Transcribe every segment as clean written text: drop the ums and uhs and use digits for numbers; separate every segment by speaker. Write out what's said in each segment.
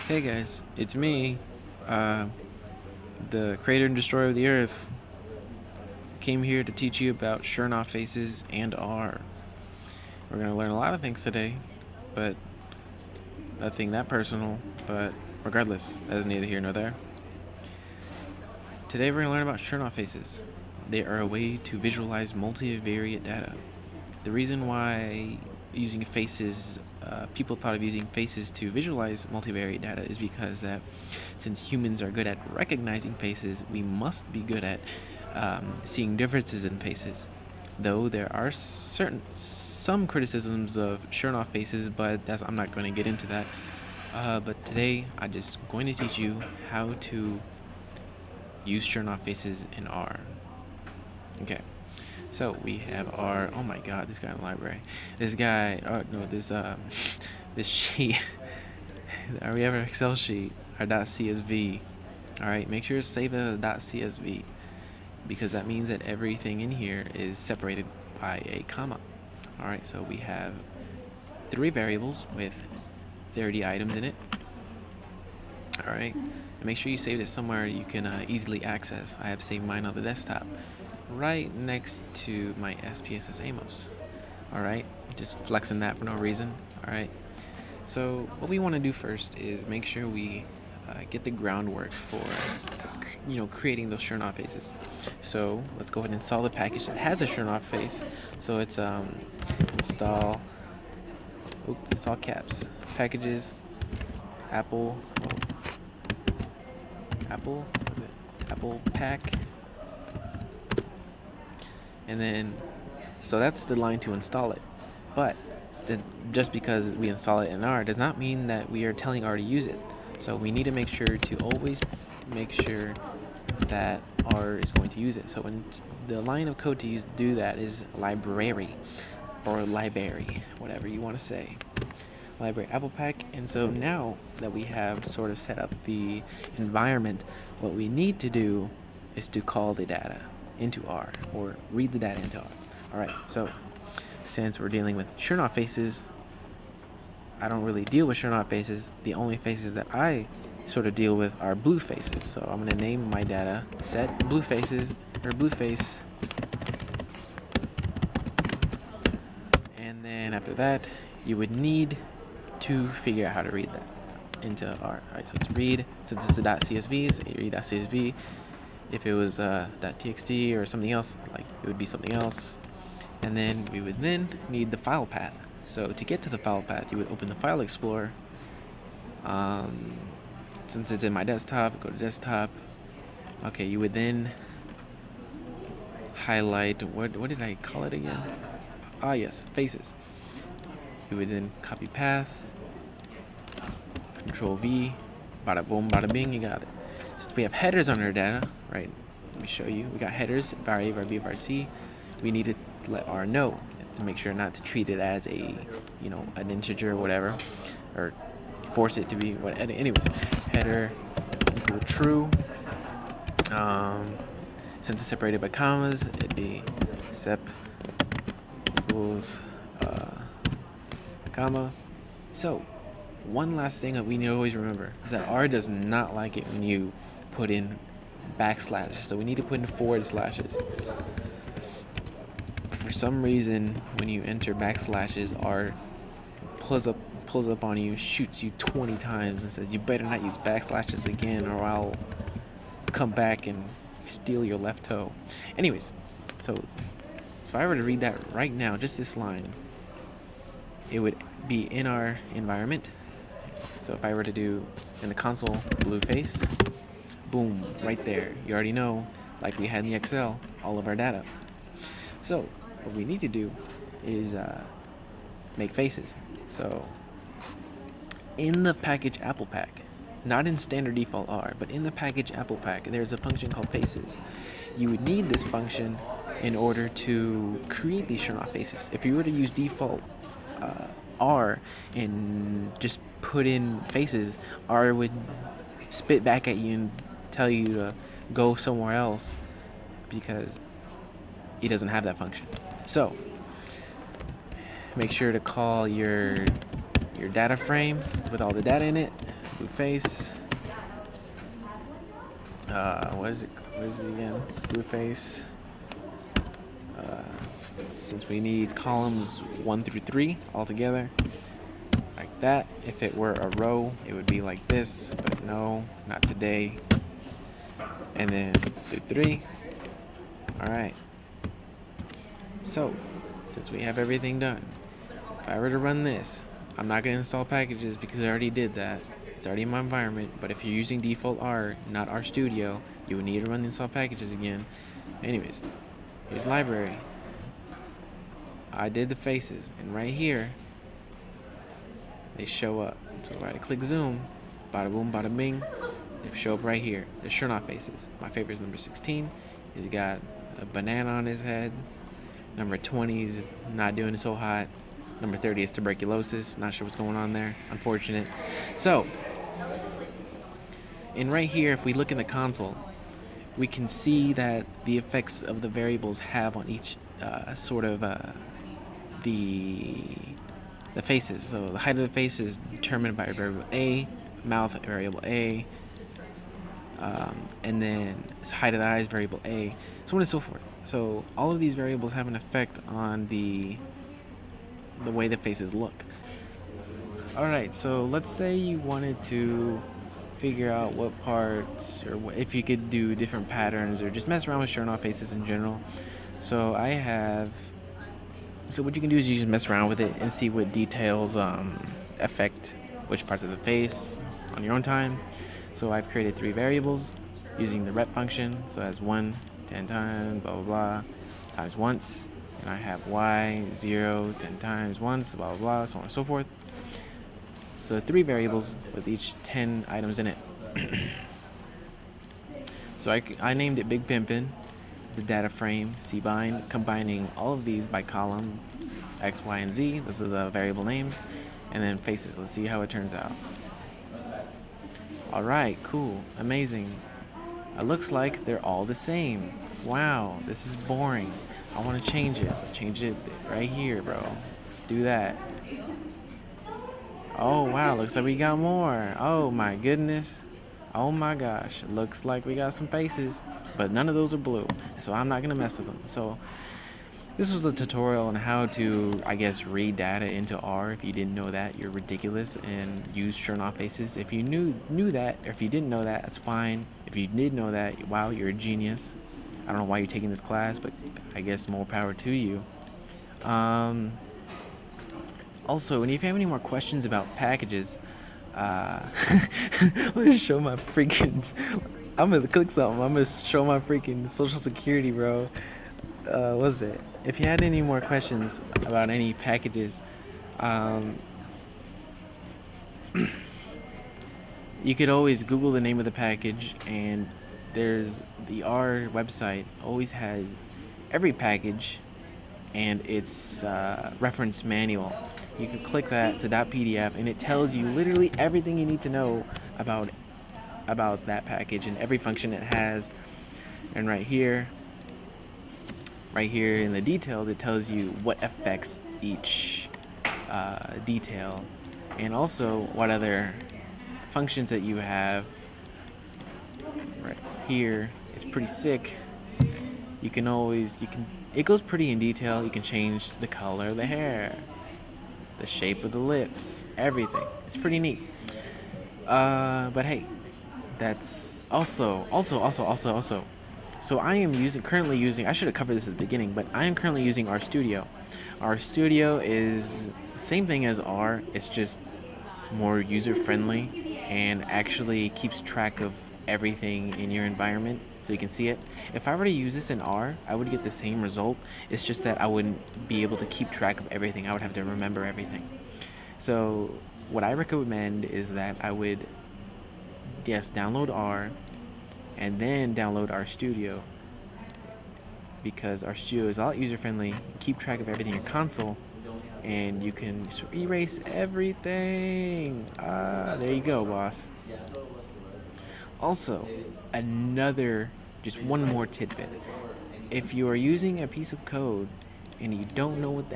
Speaker 1: Hey guys, it's me, uh, the creator and destroyer of the earth. Came here to teach you about Chernoff faces and R. We're gonna learn a lot of things today, but nothing that personal. But regardless, that is neither here nor there. Today we're gonna learn about Chernoff faces. They are a way to visualize multivariate data. The reason why using faces, people thought of using faces to visualize multivariate data is because that since humans are good at recognizing faces, we must be good at seeing differences in faces. Though there are some criticisms of Chernoff faces, but I'm not going to get into that. But today I'm just going to teach you how to use Chernoff faces in R. Okay. So we have our, oh my god, this guy in the library. This guy, oh no, this sheet. We have our Excel sheet, our .csv. Alright, make sure to save it as .csv because that means that everything in here is separated by a comma. Alright, so we have 3 variables with 30 items in it. Alright, and make sure you save it somewhere you can easily access. I have saved mine on the desktop, right next to my SPSS Amos. Alright, just flexing that for no reason. Alright, so what we want to do first is make sure we get the groundwork for creating those Chernoff faces. So let's go ahead and install the package that has a Chernoff face. So it's install, it's all caps, packages, Apple pack, and then so that's the line to install it. But just because we install it in R does not mean that we are telling R to use it. So we need to make sure to always make sure that R is going to use it. So when the line of code to do that is library or library, whatever you want to say. Library Apple Pack. And so now that we have sort of set up the environment, what we need to do is to call the data into R or read the data into R. Alright, so since we're dealing with Chernoff faces, I don't really deal with Chernoff faces. The only faces that I sort of deal with are blue faces. So I'm going to name my data set blue faces or blue face. And then after that, you would need to figure out how to read that into R. Alright, so it's read, since it's a .csv, it's a read.csv. If it was .txt or something else, like it would be something else. And then we would then need the file path. So to get to the file path, you would open the File Explorer. Since it's in my desktop, go to desktop. Okay, you would then highlight, what did I call it again? Ah yes, faces. You would then copy path, Control V, bada boom, bada bing, you got it. Since we have headers on our data, right? Let me show you. We got headers, var A, var B, var C. We need to let R know to make sure not to treat it as an integer or whatever, or force it to be what. Anyways, header equal true. Since it's separated by commas, it'd be sep equals comma. So one last thing that we need to always remember is that R does not like it when you put in backslashes. So we need to put in forward slashes. For some reason, when you enter backslashes, R pulls up on you, shoots you 20 times, and says, "You better not use backslashes again, or I'll come back and steal your left toe." Anyways, so if I were to read that right now, just this line, it would be in our environment. So if I were to do in the console blue face, boom, right there. You already know, like we had in the Excel, all of our data. So what we need to do is make faces. So in the package Apple Pack, not in standard default R, but in the package Apple Pack, there's a function called faces. You would need this function in order to create these Chernoff faces. If you were to use default R and just put in faces, R would spit back at you and tell you to go somewhere else because it doesn't have that function. So make sure to call your your data frame with all the data in it, blue face. What is it again? Blue face. Since we need columns 1 through 3 all together, like that. If it were a row, it would be like this, but no, not today. And then through 3. All right. So, since we have everything done, if I were to run this, I'm not going to install packages because I already did that. It's already in my environment. But if you're using default R, not RStudio, you would need to run the install packages again. Anyways, here's library. I did the faces, and right here they show up. So right click zoom, bada boom, bada bing, they show up right here. The Chernoff faces. My favorite is number 16. He's got a banana on his head. Number 20 is not doing it so hot. Number 30 is tuberculosis. Not sure what's going on there. Unfortunate. So, and right here, if we look in the console, we can see that the effects of the variables have on each the faces. So the height of the face is determined by variable A, mouth variable A, and then height of the eyes variable A, so on and so forth. So all of these variables have an effect on the way the faces look. Alright, so let's say you wanted to figure out what parts, or if you could do different patterns, or just mess around with Chernoff faces in general. So what you can do is you just mess around with it and see what details affect which parts of the face on your own time. So I've created 3 variables using the rep function. So it has 1, 10 times, blah blah blah, times once, and I have y, 0, 10 times once, blah blah blah, so on and so forth. So 3 variables with each 10 items in it. So I named it Big Pimpin', the data frame, cbind, combining all of these by column X, Y, and Z. Those are the variable names. And then faces. Let's see how it turns out. Alright, cool, amazing. It looks like they're all the same. Wow, this is boring. I want to change it. Let's change it right here, bro. Let's do that. Oh wow, looks like we got more. Oh my goodness. Oh my gosh, looks like we got some faces, but none of those are blue, so I'm not gonna mess with them. So this was a tutorial on how to, I guess, read data into R. If you didn't know that, you're ridiculous, and use Chernoff faces. If you knew that, or if you didn't know that, that's fine. If you did know that, wow, you're a genius. I don't know why you're taking this class, but I guess more power to you. Also, and if you have any more questions about packages, let's show my freaking. I'm gonna click something. I'm gonna show my freaking social security, bro. What was it? If you had any more questions about any packages, you could always Google the name of the package, and there's the R website always has every package and its reference manual. You can click that to .pdf, and it tells you literally everything you need to know about that package and every function it has. And right here in the details, it tells you what affects each detail, and also what other functions that you have. Right here, it's pretty sick. It goes pretty in detail. You can change the color of the hair, the shape of the lips, everything. It's pretty neat. But hey, that's also. So I am currently using, I should have covered this at the beginning, but I am currently using RStudio. RStudio is the same thing as R, it's just more user-friendly and actually keeps track of everything in your environment so you can see it. If I were to use this in R, I would get the same result. It's just that I wouldn't be able to keep track of everything. I would have to remember everything. So what I recommend is that I would, yes, download R and then download RStudio, because RStudio is a lot user-friendly. Keep track of everything in your console, and you can erase everything. There you go, boss. Also, just one more tidbit. If you are using a piece of code and you don't know what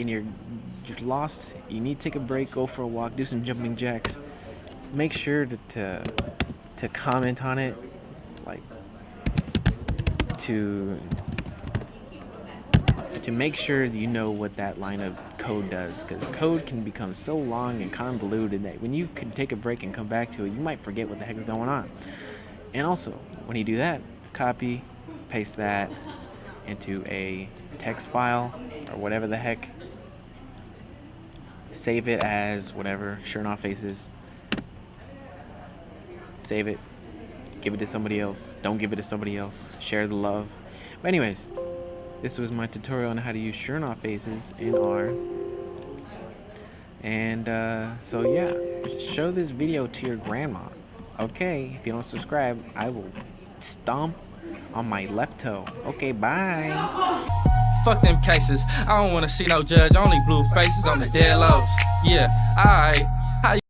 Speaker 1: and you're lost, you need to take a break, go for a walk, do some jumping jacks, make sure to comment on it, like to make sure that you know what that line of code does, because code can become so long and convoluted that when you can take a break and come back to it, you might forget what the heck is going on. And also, when you do that, copy, paste that into a text file or whatever the heck, save it as whatever, Chernoff faces, save it, give it to somebody else, don't give it to somebody else, share the love. But anyways, this was my tutorial on how to use Chernoff faces in R. And so yeah, show this video to your grandma. Okay, if you don't subscribe, I will stomp on my left toe. Okay, bye.
Speaker 2: Fuck them cases. I don't wanna see no judge, only blue faces on the dead lows. Yeah, alright.